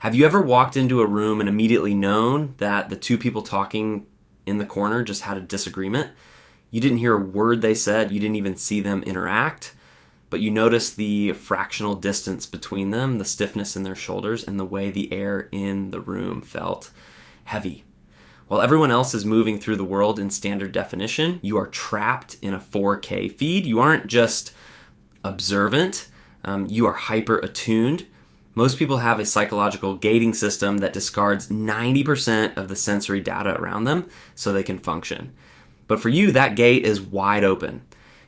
Have you ever walked into a room and immediately known that the two people talking in the corner just had a disagreement? You didn't hear a word they said, you didn't even see them interact, but you noticed the fractional distance between them, the stiffness in their shoulders, and the way the air in the room felt heavy. While everyone else is moving through the world in standard definition, you are trapped in a 4K feed. You aren't just observant, you are hyper attuned. Most people have a psychological gating system that discards 90% of the sensory data around them so they can function. But for you, that gate is wide open.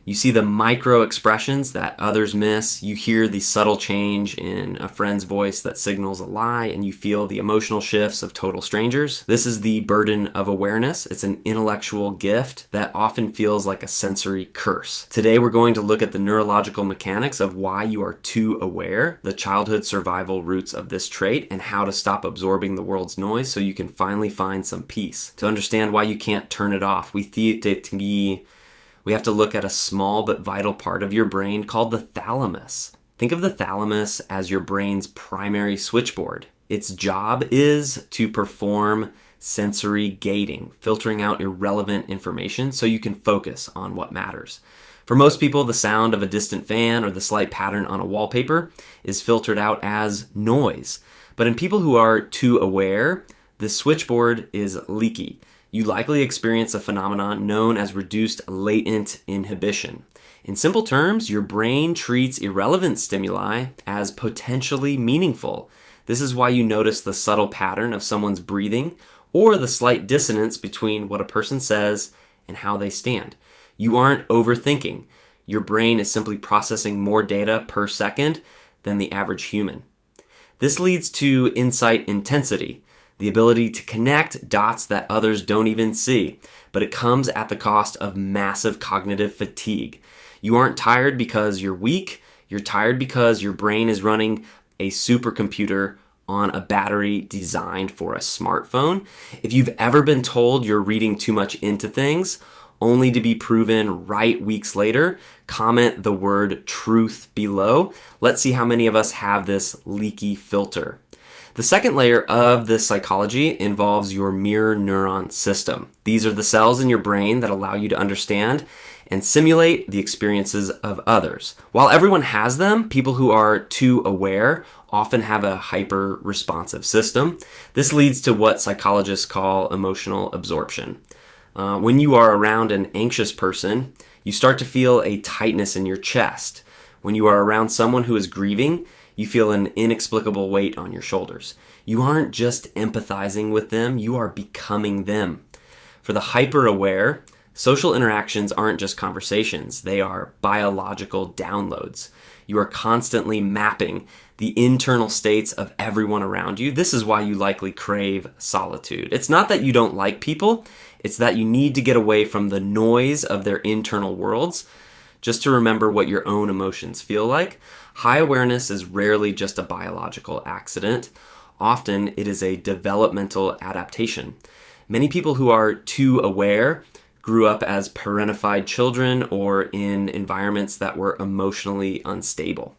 You see the micro expressions that others miss. You hear the subtle change in a friend's voice that signals a lie, and you feel the emotional shifts of total strangers. This is the burden of awareness. It's an intellectual gift that often feels like a sensory curse. Today, we're going to look at the neurological mechanics of why you are too aware, the childhood survival roots of this trait, and how to stop absorbing the world's noise so you can finally find some peace. To understand why you can't turn it off, we have to look at a small but vital part of your brain called the thalamus. Think of the thalamus as your brain's primary switchboard. Its job is to perform sensory gating, filtering out irrelevant information so you can focus on what matters. For most people, the sound of a distant fan or the slight pattern on a wallpaper is filtered out as noise. But in people who are too aware, the switchboard is leaky. You likely experience a phenomenon known as reduced latent inhibition. In simple terms, your brain treats irrelevant stimuli as potentially meaningful. This is why you notice the subtle pattern of someone's breathing or the slight dissonance between what a person says and how they stand. You aren't overthinking. Your brain is simply processing more data per second than the average human. This leads to insight intensity, the ability to connect dots that others don't even see, but it comes at the cost of massive cognitive fatigue. You aren't tired because you're weak, you're tired because your brain is running a supercomputer on a battery designed for a smartphone. If you've ever been told you're reading too much into things, only to be proven right weeks later, comment the word truth below. Let's see how many of us have this leaky filter. The second layer of this psychology involves your mirror neuron system. These are the cells in your brain that allow you to understand and simulate the experiences of others. While everyone has them, people who are too aware often have a hyper-responsive system. This leads to what psychologists call emotional absorption. When you are around an anxious person, you start to feel a tightness in your chest. When you are around someone who is grieving, you feel an inexplicable weight on your shoulders. You aren't just empathizing with them, you are becoming them. For the hyper-aware, social interactions aren't just conversations, they are biological downloads. You are constantly mapping the internal states of everyone around you. This is why you likely crave solitude. It's not that you don't like people, it's that you need to get away from the noise of their internal worlds just to remember what your own emotions feel like. High awareness is rarely just a biological accident. Often it is a developmental adaptation. Many people who are too aware grew up as parentified children or in environments that were emotionally unstable.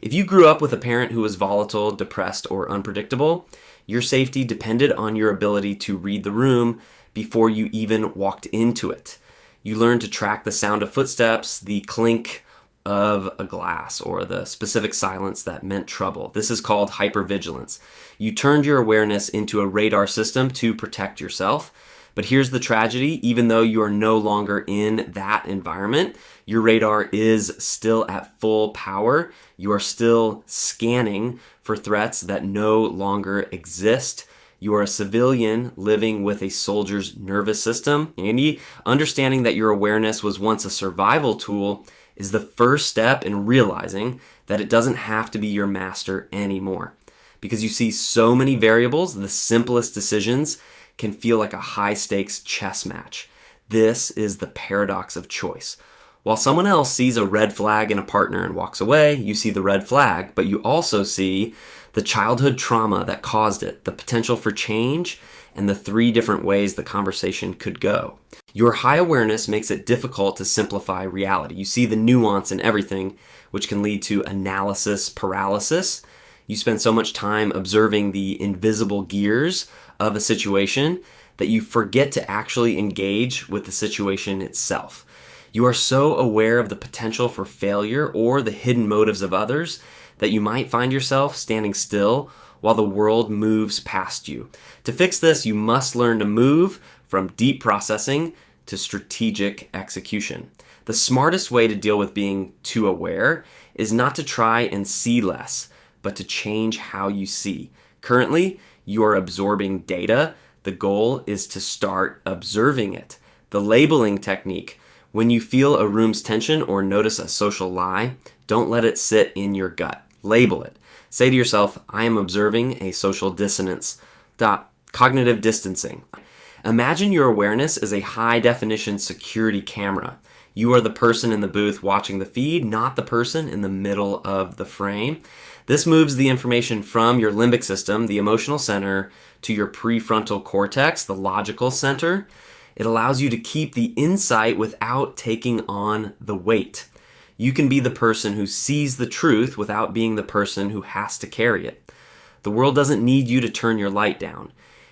If you grew up with a parent who was volatile, depressed, or unpredictable, your safety depended on your ability to read the room before you even walked into it. You learned to track the sound of footsteps, the clink of a glass, or the specific silence that meant trouble. This is called hypervigilance. You turned your awareness into a radar system to protect yourself. But here's the tragedy, even though you are no longer in that environment, your radar is still at full power. You are still scanning for threats that no longer exist. You are a civilian living with a soldier's nervous system. And understanding that your awareness was once a survival tool is the first step in realizing that it doesn't have to be your master anymore. Because you see so many variables, the simplest decisions can feel like a high-stakes chess match. This is the paradox of choice. While someone else sees a red flag in a partner and walks away, you see the red flag, but you also see the childhood trauma that caused it, the potential for change, and the 3 different ways the conversation could go. Your high awareness makes it difficult to simplify reality. You see the nuance in everything, which can lead to analysis paralysis. You spend so much time observing the invisible gears of a situation that you forget to actually engage with the situation itself. You are so aware of the potential for failure or the hidden motives of others that you might find yourself standing still while the world moves past you. To fix this, you must learn to move from deep processing to strategic execution. The smartest way to deal with being too aware is not to try and see less, but to change how you see. Currently, you are absorbing data. The goal is to start observing it. The labeling technique. When you feel a room's tension or notice a social lie, don't let it sit in your gut. Label it. Say to yourself, I am observing a social dissonance. Cognitive distancing. Imagine your awareness as a high-definition security camera. You are the person in the booth watching the feed, not the person in the middle of the frame. This moves the information from your limbic system, the emotional center, to your prefrontal cortex, the logical center. It allows you to keep the insight without taking on the weight. You can be the person who sees the truth without being the person who has to carry it. The world doesn't need you to turn your light down.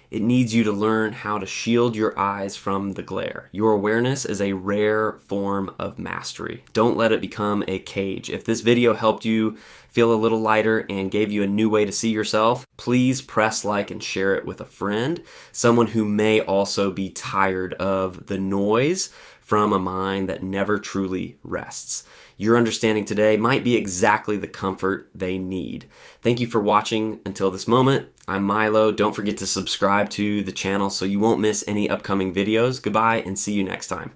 It needs you to learn how to shield your eyes from the glare. Your awareness is a rare form of mastery. Don't let it become a cage. If this video helped you feel a little lighter and gave you a new way to see yourself, please press like and share it with a friend, someone who may also be tired of the noise from a mind that never truly rests. Your understanding today might be exactly the comfort they need. Thank you for watching until this moment. I'm Milo. Don't forget to subscribe to the channel so you won't miss any upcoming videos. Goodbye and see you next time.